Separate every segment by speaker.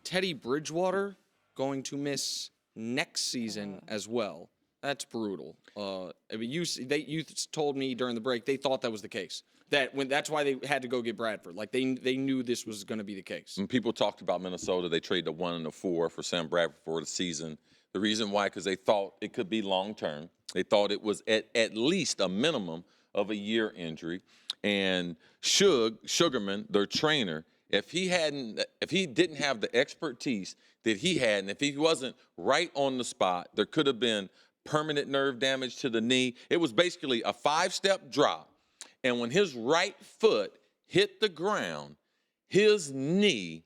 Speaker 1: Teddy Bridgewater going to miss next season as well. That's brutal. I mean, you told me during the break they thought that was the case. That's why they had to go get Bradford. Like they knew this was going to be the case.
Speaker 2: When people talked about Minnesota, they traded the 1 and the 4 for Sam Bradford for the season. The reason why, because they thought it could be long term. They thought it was at least a minimum of a year injury. And Sugarman, their trainer, if he didn't have the expertise that he had, and if he wasn't right on the spot, there could have been permanent nerve damage to the knee. It was basically a 5-step drop. And when his right foot hit the ground, his knee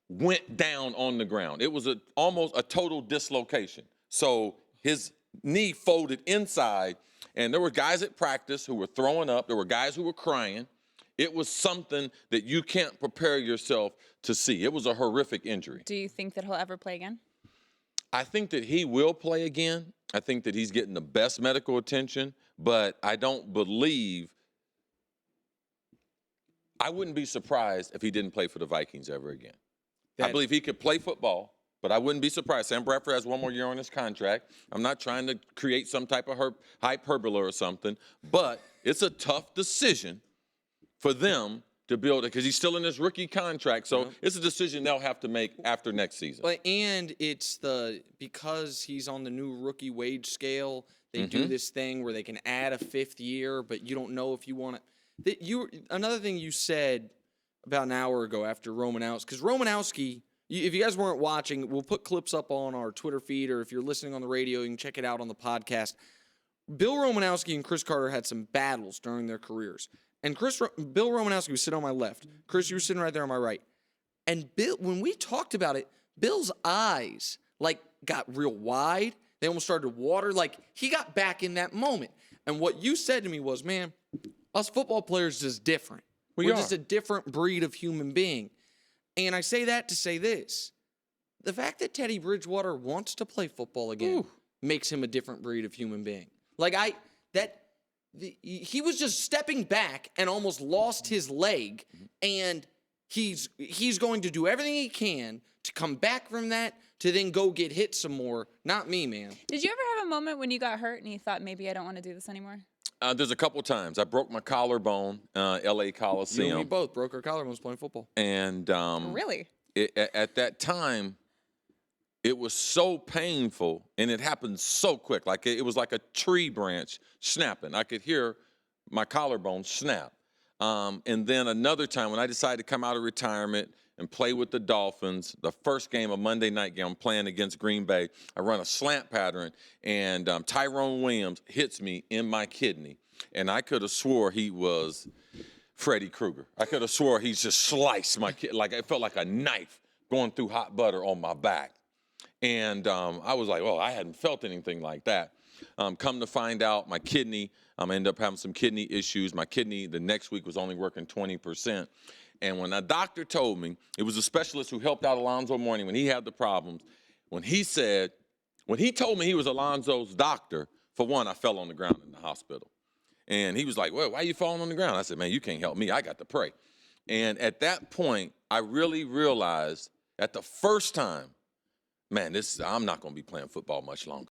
Speaker 2: went down on the ground. It was almost a total dislocation. So his knee folded inside, and there were guys at practice who were throwing up. There were guys who were crying. It was something that you can't prepare yourself to see. It was a horrific injury.
Speaker 3: Do you think that he'll ever play again?
Speaker 2: I think that he will play again. I think that he's getting the best medical attention, but I don't believe – I wouldn't be surprised if he didn't play for the Vikings ever again. I believe he could play football, but I wouldn't be surprised. Sam Bradford has 1 more year on his contract. I'm not trying to create some type of hyperbole or something, but it's a tough decision for them to build it because he's still in his rookie contract. So it's a decision they'll have to make after next season.
Speaker 1: But and it's because he's on the new rookie wage scale, they do this thing where they can add a 5th year, but you don't know if you want to. Another thing you said about an hour ago after Romanowski, because Romanowski, if you guys weren't watching, we'll put clips up on our Twitter feed, or if you're listening on the radio, you can check it out on the podcast. Bill Romanowski and Cris Carter had some battles during their careers. And Bill Romanowski was sitting on my left. Chris, you were sitting right there on my right. And Bill, when we talked about it, Bill's eyes got real wide. They almost started to water. He got back in that moment. And what you said to me was, man, us football players is different. We're just a different breed of human being. And I say that to say this. The fact that Teddy Bridgewater wants to play football again makes him a different breed of human being. He was just stepping back and almost lost his leg, and he's going to do everything he can to come back from that to then go get hit some more. Not me, man.
Speaker 3: Did you ever have a moment when you got hurt and you thought, maybe I don't want to do this anymore?
Speaker 2: There's a couple times. I broke my collarbone, L.A. Coliseum.
Speaker 1: You and me both broke our collarbones playing football.
Speaker 2: And
Speaker 3: really?
Speaker 2: At that time, it was so painful, and it happened so quick. It was like a tree branch snapping. I could hear my collarbone snap. And then another time when I decided to come out of retirement and play with the Dolphins, the first game, a Monday night game, I'm playing against Green Bay. I run a slant pattern, and Tyrone Williams hits me in my kidney. And I could have swore he was Freddy Krueger. I could have swore he's just sliced my kidney. It felt like a knife going through hot butter on my back. And I was like, I hadn't felt anything like that. Come to find out, my kidney, I ended up having some kidney issues. My kidney the next week was only working 20%. And when a doctor told me, it was a specialist who helped out Alonzo Mourning when he had the problems, when he told me he was Alonzo's doctor, for one, I fell on the ground in the hospital. And he was like, well, why are you falling on the ground? I said, man, you can't help me. I got to pray. And at that point, I really realized at the first time, man, I'm not going to be playing football much longer.